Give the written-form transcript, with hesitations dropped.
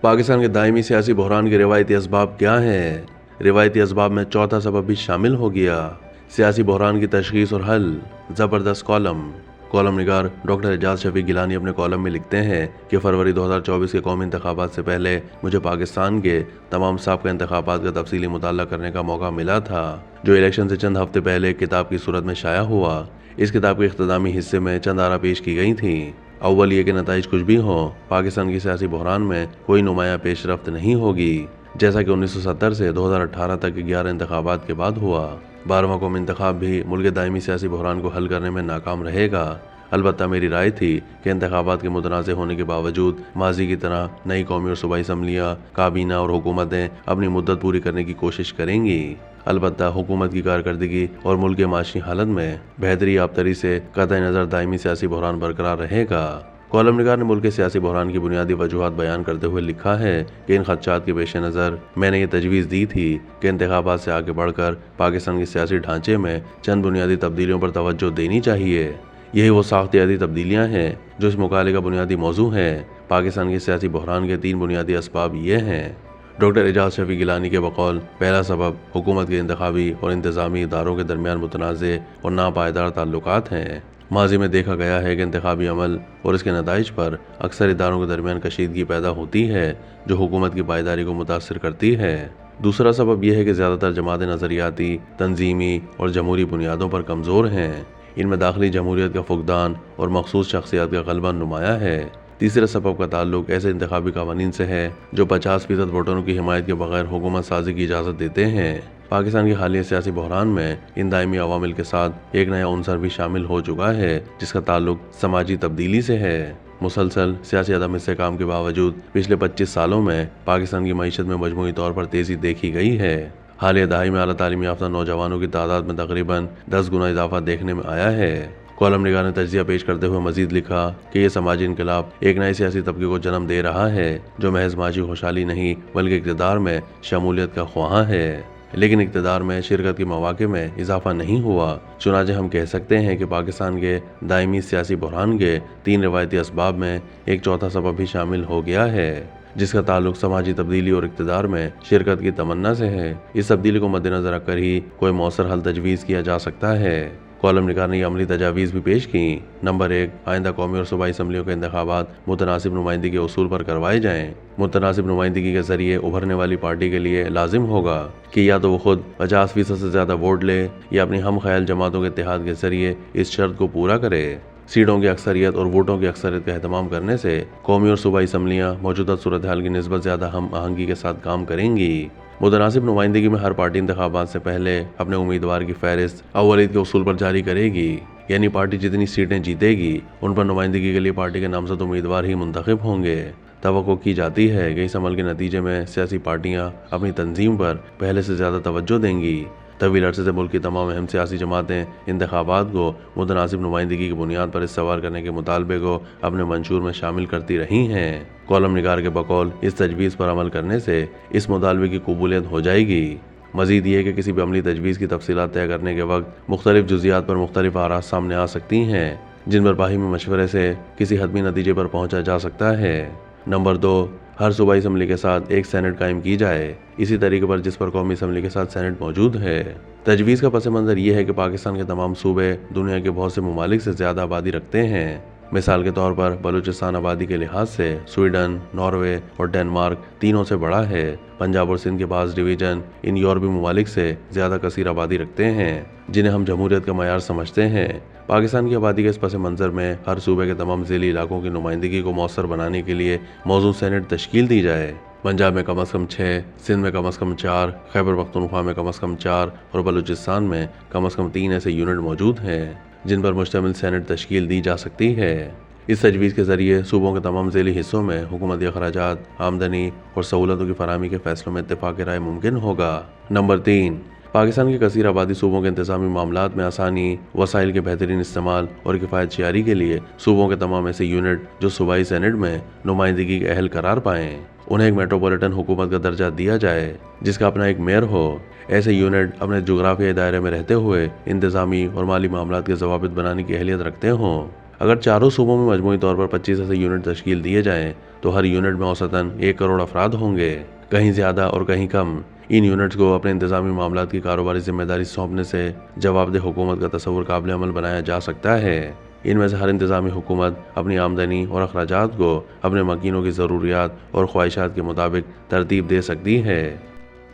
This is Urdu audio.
پاکستان کے دائمی سیاسی بحران کے روایتی اسباب کیا ہیں؟ روایتی اسباب میں چوتھا سبب بھی شامل ہو گیا، سیاسی بحران کی تشخیص اور حل۔ زبردست کالم نگار ڈاکٹر اعجاز شفیق گیلانی اپنے کالم میں لکھتے ہیں کہ فروری 2024 کے قومی انتخابات سے پہلے مجھے پاکستان کے تمام سابقہ انتخابات کا تفصیلی مطالعہ کرنے کا موقع ملا تھا، جو الیکشن سے چند ہفتے پہلے کتاب کی صورت میں شائع ہوا۔ اس کتاب کے اختتامی حصے میں چند آراء پیش کی گئی تھیں۔ اول یہ کہ نتائج کچھ بھی ہوں، پاکستان کی سیاسی بحران میں کوئی نمایاں پیش رفت نہیں ہوگی، جیسا کہ 1970 سے 2018 تک کے 11 انتخابات کے بعد ہوا۔ 12واں قومی انتخاب بھی ملک دائمی سیاسی بحران کو حل کرنے میں ناکام رہے گا۔ البتہ میری رائے تھی کہ انتخابات کے متنازع ہونے کے باوجود ماضی کی طرح نئی قومی اور صوبائی اسمبلیاں، کابینہ اور حکومتیں اپنی مدت پوری کرنے کی کوشش کریں گی۔ البتہ حکومت کی کارکردگی اور ملک کے معاشی حالت میں بہتری یافتری سے قطع نظر دائمی سیاسی بحران برقرار رہے گا۔ کالم نگار نے ملک کے سیاسی بحران کی بنیادی وجوہات بیان کرتے ہوئے لکھا ہے کہ ان خدشات کے پیش نظر میں نے یہ تجویز دی تھی کہ انتخابات سے آگے بڑھ کر پاکستان کے سیاسی ڈھانچے میں چند بنیادی تبدیلیوں پر توجہ دینی چاہیے۔ یہی وہ ساختیاتی تبدیلیاں ہیں جو اس مقالے کا بنیادی موضوع ہیں۔ پاکستان کے سیاسی بحران کے 3 بنیادی اسباب یہ ہیں۔ ڈاکٹر اعجاز شفیق گیلانی کے بقول پہلا سبب حکومت کے انتخابی اور انتظامی اداروں کے درمیان متنازع اور ناپائیدار تعلقات ہیں۔ ماضی میں دیکھا گیا ہے کہ انتخابی عمل اور اس کے نتائج پر اکثر اداروں کے درمیان کشیدگی پیدا ہوتی ہے جو حکومت کی پائیداری کو متاثر کرتی ہے۔ دوسرا سبب یہ ہے کہ زیادہ تر جماعتیں نظریاتی، تنظیمی اور جمہوری بنیادوں پر کمزور ہیں۔ ان میں داخلی جمہوریت کا فقدان اور مخصوص شخصیات کا غلبہ نمایاں ہے۔ تیسرے سبب کا تعلق ایسے انتخابی قوانین سے ہے جو 50% ووٹروں کی حمایت کے بغیر حکومت سازی کی اجازت دیتے ہیں۔ پاکستان کی حالیہ سیاسی بحران میں ان دائمی عوامل کے ساتھ ایک نیا عنصر بھی شامل ہو چکا ہے جس کا تعلق سماجی تبدیلی سے ہے۔ مسلسل سیاسی عدم استحکام کے باوجود پچھلے 25 سالوں میں پاکستان کی معیشت میں مجموعی طور پر تیزی دیکھی گئی ہے۔ حالیہ دہائی میں اعلیٰ تعلیم یافتہ نوجوانوں کی تعداد میں تقریباً 10 گنا اضافہ دیکھنے میں آیا ہے۔ کالم نگار نے تجزیہ پیش کرتے ہوئے مزید لکھا کہ یہ سماجی انقلاب ایک نئے سیاسی طبقے کو جنم دے رہا ہے جو محض معاشی خوشحالی نہیں بلکہ اقتدار میں شمولیت کا خواہاں ہے، لیکن اقتدار میں شرکت کے مواقع میں اضافہ نہیں ہوا۔ چنانچہ ہم کہہ سکتے ہیں کہ پاکستان کے دائمی سیاسی بحران کے 3 روایتی اسباب میں ایک چوتھا سبب بھی شامل ہو گیا ہے جس کا تعلق سماجی تبدیلی اور اقتدار میں شرکت کی تمنا سے ہے۔ اس تبدیلی کو مد نظر رکھ کر ہی کوئی مؤثر حل تجویز کیا جا سکتا ہے۔ کالم نگار نے یہ عملی تجاویز بھی پیش کی۔ نمبر 1، آئندہ قومی اور صوبائی اسمبلیوں کے انتخابات متناسب نمائندگی کے اصول پر کروائے جائیں۔ متناسب نمائندگی کے ذریعے ابھرنے والی پارٹی کے لیے لازم ہوگا کہ یا تو وہ خود 50% سے زیادہ ووٹ لے یا اپنی ہم خیال جماعتوں کے اتحاد کے ذریعے اس شرط کو پورا کرے۔ سیٹوں کی اکثریت اور ووٹوں کی اکثریت کا اہتمام کرنے سے قومی اور صوبائی اسمبلیاں موجودہ صورتحال کی نسبت زیادہ ہم آہنگی کے ساتھ کام کریں گی۔ متناسب نمائندگی میں ہر پارٹی انتخابات سے پہلے اپنے امیدوار کی فہرست اولید کے اصول پر جاری کرے گی، یعنی پارٹی جتنی سیٹیں جیتے گی ان پر نمائندگی کے لیے پارٹی کے نامزد امیدوار ہی منتخب ہوں گے۔ توقع کی جاتی ہے کہ اس عمل کے نتیجے میں سیاسی پارٹیاں اپنی تنظیم پر پہلے سے زیادہ توجہ دیں گی۔ طویل عرصے سے ملک کی تمام اہم سیاسی جماعتیں انتخابات کو متناسب نمائندگی کی بنیاد پر استوار کرنے کے مطالبے کو اپنے منشور میں شامل کرتی رہی ہیں۔ کالم نگار کے بقول اس تجویز پر عمل کرنے سے اس مطالبے کی قبولیت ہو جائے گی۔ مزید یہ کہ کسی بھی عملی تجویز کی تفصیلات طے کرنے کے وقت مختلف جزیات پر مختلف آراء سامنے آ سکتی ہیں جن پر باہمی مشورے سے کسی حتمی نتیجے پر پہنچا جا سکتا ہے۔ نمبر 2، ہر صوبائی اسمبلی کے ساتھ ایک سینٹ قائم کی جائے، اسی طریقے پر جس پر قومی اسمبلی کے ساتھ سینٹ موجود ہے۔ تجویز کا پس منظر یہ ہے کہ پاکستان کے تمام صوبے دنیا کے بہت سے ممالک سے زیادہ آبادی رکھتے ہیں۔ مثال کے طور پر بلوچستان آبادی کے لحاظ سے سویڈن، ناروے اور ڈنمارک تینوں سے بڑا ہے۔ پنجاب اور سندھ کے بعض ڈویژن ان یورپی ممالک سے زیادہ کثیر آبادی رکھتے ہیں جنہیں ہم جمہوریت کا معیار سمجھتے ہیں۔ پاکستان کی آبادی کے اس پس منظر میں ہر صوبے کے تمام ذیلی علاقوں کی نمائندگی کو مؤثر بنانے کے لیے موزوں سینٹ تشکیل دی جائے۔ پنجاب میں کم از کم 6، سندھ میں کم از کم 4، خیبر پختونخوا میں کم از کم 4 اور بلوچستان میں کم از کم 3 ایسے یونٹ موجود ہیں جن پر مشتمل سینٹ تشکیل دی جا سکتی ہے۔ اس تجویز کے ذریعے صوبوں کے تمام ذیلی حصوں میں حکومتی اخراجات، آمدنی اور سہولتوں کی فراہمی کے فیصلوں میں اتفاق رائے ممکن ہوگا۔ نمبر 3، پاکستان کے کثیر آبادی صوبوں کے انتظامی معاملات میں آسانی، وسائل کے بہترین استعمال اور کفایت شعاری کے لیے صوبوں کے تمام ایسے یونٹ جو صوبائی سینٹ میں نمائندگی کے اہل قرار پائیں انہیں ایک میٹروپولیٹن حکومت کا درجہ دیا جائے جس کا اپنا ایک میئر ہو۔ ایسے یونٹ اپنے جغرافیائی دائرے میں رہتے ہوئے انتظامی اور مالی معاملات کے ضوابط بنانے کی اہلیت رکھتے ہوں۔ اگر چاروں صوبوں میں مجموعی طور پر 25 ایسے یونٹ تشکیل دیے جائیں تو ہر یونٹ میں اوسطاً 1 کروڑ افراد ہوں گے، کہیں زیادہ اور کہیں کم۔ ان یونٹس کو اپنے انتظامی معاملات کی کاروباری ذمہ داری سونپنے سے جواب دہ حکومت کا تصور قابل عمل بنایا جا سکتا ہے۔ ان میں سے ہر انتظامی حکومت اپنی آمدنی اور اخراجات کو اپنے مکینوں کی ضروریات اور خواہشات کے مطابق ترتیب دے سکتی ہے۔